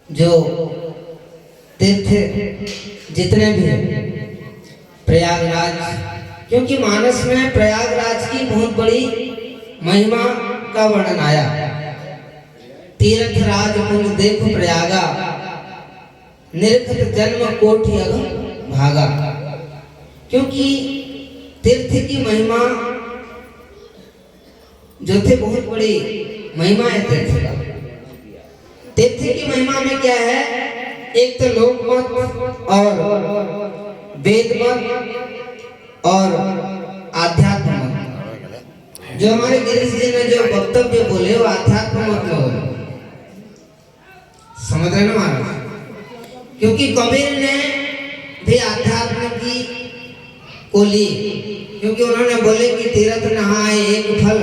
जो तीर्थ जितने भी हैं प्रयागराज, क्योंकि मानस में प्रयागराज की बहुत बड़ी महिमा का वर्णन आया। तीर्थ राज कुंज देखो प्रयागा, निरखत जन्म कोटि अघ भागा। क्योंकि तीर्थ की महिमा जो थे बहुत बड़ी महिमा है तीर्थ का। तीर्थ की महिमा में क्या है, एक तो लोकमत और वेद मत और आध्यात्म मत। जो हमारे गिरीश जी ने जो वक्तव्य बोले वो आध्यात्म मत में बोले, समझ रहे ना महाराज। क्योंकि कबीर ने भी आध्यात्म की को ली, क्योंकि उन्होंने बोले कि तीर्थ नहाए एक फल,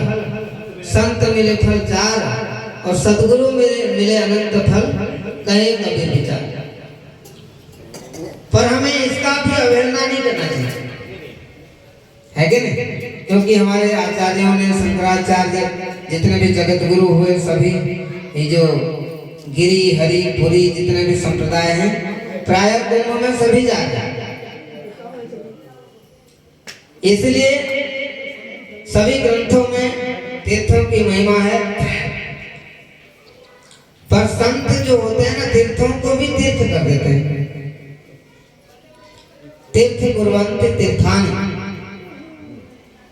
संत मिले फल चार, और सदगुरु मिले अनंत फल, कहे कबीर विचार। पर हमें इसका भी अवहेलना नहीं करना चाहिए, है कि नहीं? क्योंकि हमारे आचार्यों ने, शंकराचार्य जितने भी जगत गुरु हुए, सभी ये जो गिरी हरि पुरी जितने भी संप्रदाय हैं, प्राय कुंभ में सभी जाते हैं। इसलिए सभी ग्रंथों में तीर्थों की महिमा है। पर संत जो होते हैं ना, तीर्थों को भी तीर्थ कर देते हैं। तीर्थ कुर्वन्ति तीर्थानि,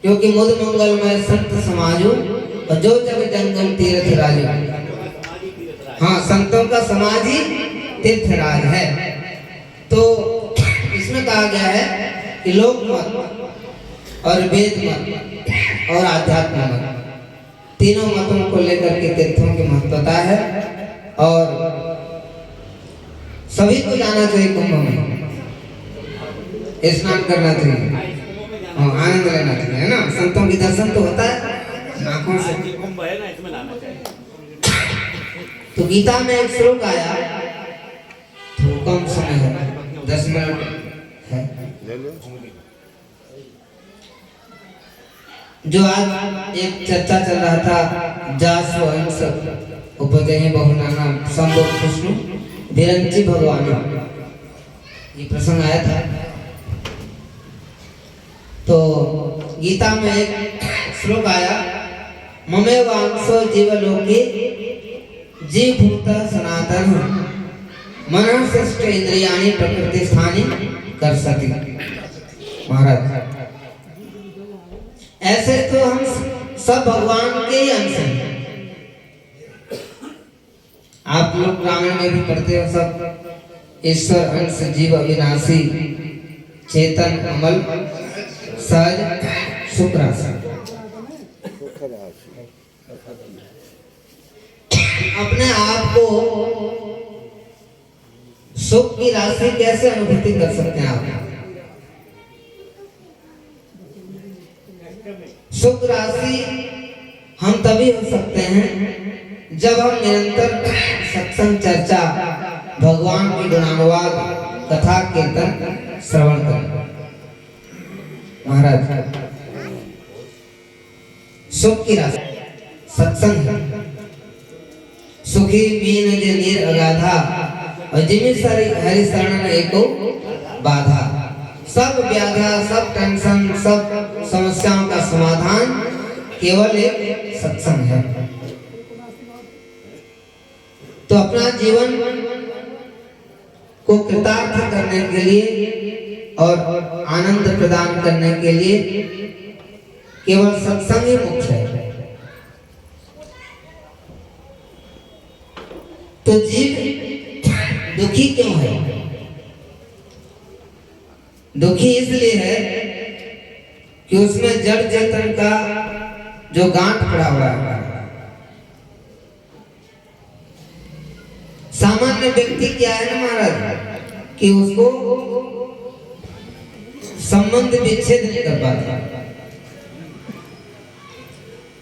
क्योंकि मुद मंगलमय संत समाजो और जो जग जंगम तीर्थ राजो। हाँ, संतों का समाज ही तीर्थराज है। तो इसमें कहा गया है कि लोक मत और वेद मत और आध्यात्म मत, तीनों मतों को लेकर के तीर्थों की महत्वता है। और सभी को जाना चाहिए कुंभ में, स्नान करना चाहिए और आनंद लेना चाहिए, है ना। संतों की दर्शन तो होता है आंखों से। कुंभ है ना, इसमें नहाना चाहिए। तो गीता में एक श्लोक आया, तो कम समय है, 10 मिनट है, जो आज एक चर्चा चल रहा था, जासु हंस उपजहि बहुनाना संभव कृष्ण विरंची भगवान, ये प्रसंग आया था। तो गीता में एक श्लोक आया, ममेव अंशो जीवलोके जीवभूत सनातन मनः सृष्ट इंद्रियाणि प्रकृति स्थानि कर्षति। महाराज, ऐसे तो हम सब भगवान के ही अंश हैं। आप लोग रामायण में भी पढ़ते हो, सब ईश्वर अंश जीव अविनाशी चेतन अमल सहज सुख राशि। अपने आप को सुख की राशि कैसे अनुभूति कर सकते हैं आप? सुख राशि हम तभी हो सकते हैं जब हम निरंतर सत्संग चर्चा, भगवान की गुणानुवाद, कथा कीर्तन श्रवण करें। महाराज, सुख की राशि सत्संग है। सुखी मीन जे नीर अगाधा, और जिमि हरि शरण एको बाधा। सब व्याधा, सब टेंशन, सब समस्याओं का समाधान केवल एक सत्संग है। तो अपना जीवन को कृतार्थ करने के लिए और आनंद प्रदान करने के लिए केवल सत्संग ही मुख्य है। तो जीव दुखी क्यों है? दुखी इसलिए है कि उसमें जड़ चेतन का जो गांठ पड़ा हुआ है। सामान्य व्यक्ति क्या है ना महाराज, कि उसको संबंध विच्छेद नहीं कर पाता,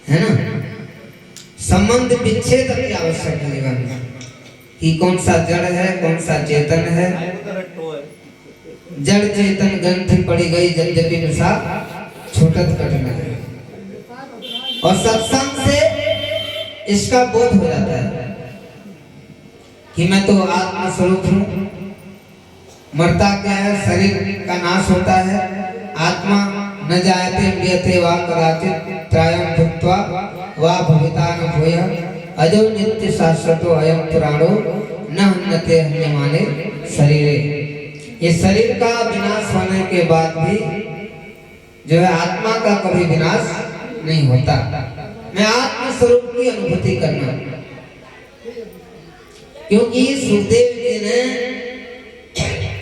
है ना। संबंध विच्छेद की आवश्यक है जीवन में, कि कौन सा जड़ है, कौन सा चेतन है। जड़ चेतन ग्रंथ पड़ी गई यद्यपि निशा छूटत कठिन है। और सत्संग से इसका बोध हो जाता है कि मैं तो आत्मा स्वरूप हूँ। मरता क्या है, शरीर का नाश होता है। आत्मा न जायते म्रियते वा कदाचित त्रायं भूत्वा वा भविता न भूयः अजो नित्य शाश्वतो अयं पुराणो न हन्यते हन्यमाने शरीरे। ये शरीर का विनाश होने के बाद भी जो है आत्मा का कभी विनाश नहीं होता। मैं आत्म स्वरूप की अनुभूति करना, क्योंकि सुखदेव जी ने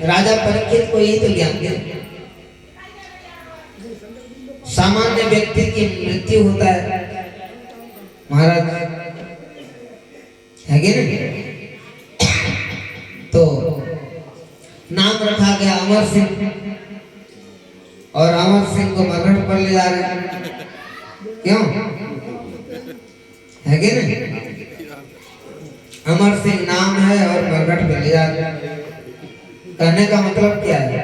राजा परीक्षित को यही तो ज्ञान दिया। सामान्य व्यक्ति की मृत्यु होता है महाराज, है कि नहीं? तो नाम रखा गया अमर सिंह, और अमर सिंह को मरघट पर ले जा रहे हैं। क्यों? है कि नहीं? अमर सिंह नाम है और मरघट पर ले जा रहे हैं। कहने का मतलब क्या है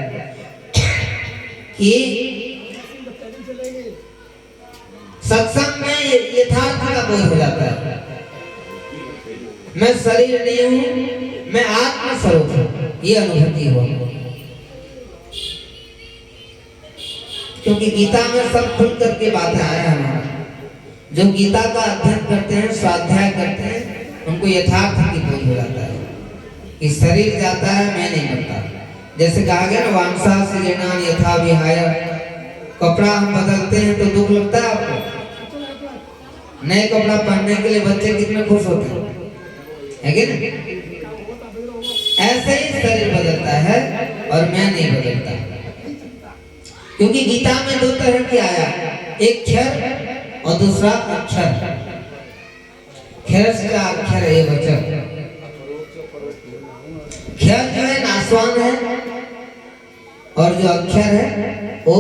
कि सत्संग में यथार्थ का बोध हो जाता है। मैं शरीर नहीं हूं, मैं आत्मा स्वरूप हूं, ये अनुभूति हो। क्योंकि गीता में सब खुल करके बातें आया है हमारा। जो गीता का अध्ययन करते हैं, स्वाध्याय करते हैं, उनको यथार्थ की बोध हो जाता है कि शरीर जाता है, मैं नहीं मरता। जैसे कहा गया ना, वांसा सृजनान यथा विहाय। कपड़ा हम बदलते हैं तो दुख लगता है आपको? नए कपड़ा पहनने के लिए बच्चे कितने खुश होते हैं, है कि नहीं? ऐसे ही शरीर बदलता है और मैं नहीं बदलता। क्योंकि गीता में दो तरह की आया, एक क्षर और दूसरा अक्षर। क्षर का अक्षर है वचन। क्षर जो है नाशवान है और जो अक्षर है वो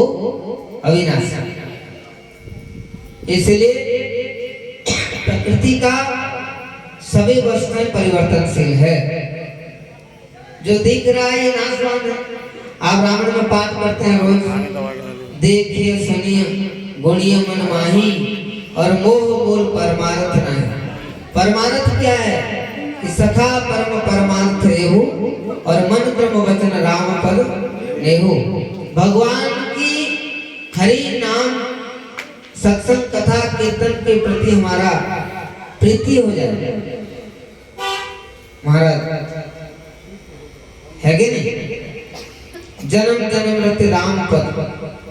अविनाशी। इसलिए प्रकृति का सभी वस्तुएं परिवर्तनशील है। जो दिख रहा है ये नाशवान है। आप रामायण में पाठ करते हैं रोज, देखिए सुनिए गुणिय मन माही और मोह मूल परमार्थ नहीं। परमार्थ क्या है कि सखा परम परमार्थ रेहु और मन क्रम वचन राम पद नेहु। भगवान की हरि नाम सत्संग कथा कीर्तन के प्रति हमारा प्रीति हो जाए महाराज, है कि नहीं? जन्म जन्म रति राम पद।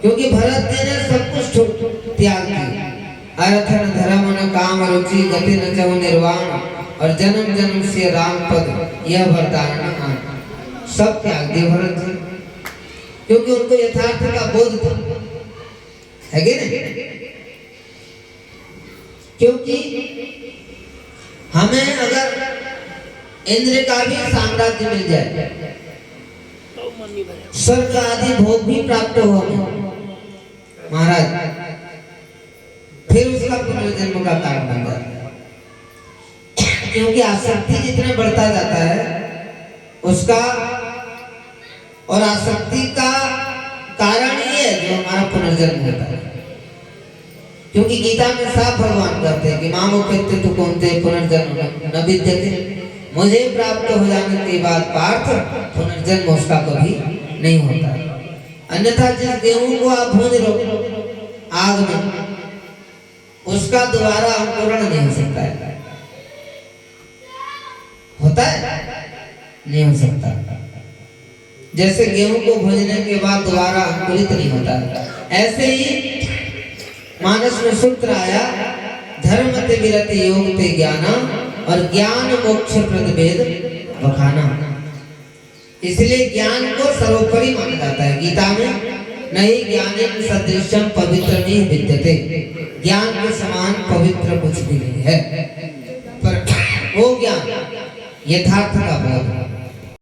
क्योंकि भरत जी ने सब कुछ त्याग दिया। अर्थ न धर्म न काम रुचि गति न चहु निर्वाण और जन्म जन्म से राम पद यह वरदान सब त्याग दिए भरत जी, क्योंकि उनको यथार्थ का बोध था, है कि नहीं? क्योंकि हमें अगर इंद्र का भी साम्राज्य मिल जाए, स्वर्ग आदि भोग भी प्राप्त हो महाराज, फिर उसका पुनर्जन्म का कारण बन जाता है। क्योंकि आसक्ति जितना बढ़ता जाता है उसका, और आसक्ति का कारण ये है जो हमारा पुनर्जन्म होता है। क्योंकि गीता में साफ भगवान कहते हैं कि मामोपेत्य तु कौन्ते पुनर्जन्म न विद्यते। मुझे प्राप्त हो जाने के बाद पार्थ पुनर्जन्म उसका कभी नहीं होता। अन्यथा जिस गेहूं को आप भून लो आग में, उसका दोबारा अंकुरण नहीं हो सकता है। होता है? नहीं हो सकता। जैसे गेहूं को भूनने के बाद दोबारा अंकुरित नहीं होता, ऐसे ही मानस में सूत्र आया, धर्म ते विरति योग ते ज्ञान और ज्ञान मोक्ष प्रद भेद बखाना। इसलिए ज्ञान को सर्वोपरि माना जाता है। गीता में नहीं ज्ञानेन सदृशम पवित्र नहीं विद्यते। ज्ञान के समान पवित्र कुछ भी नहीं है, पर वो ज्ञान यथार्थ का बोध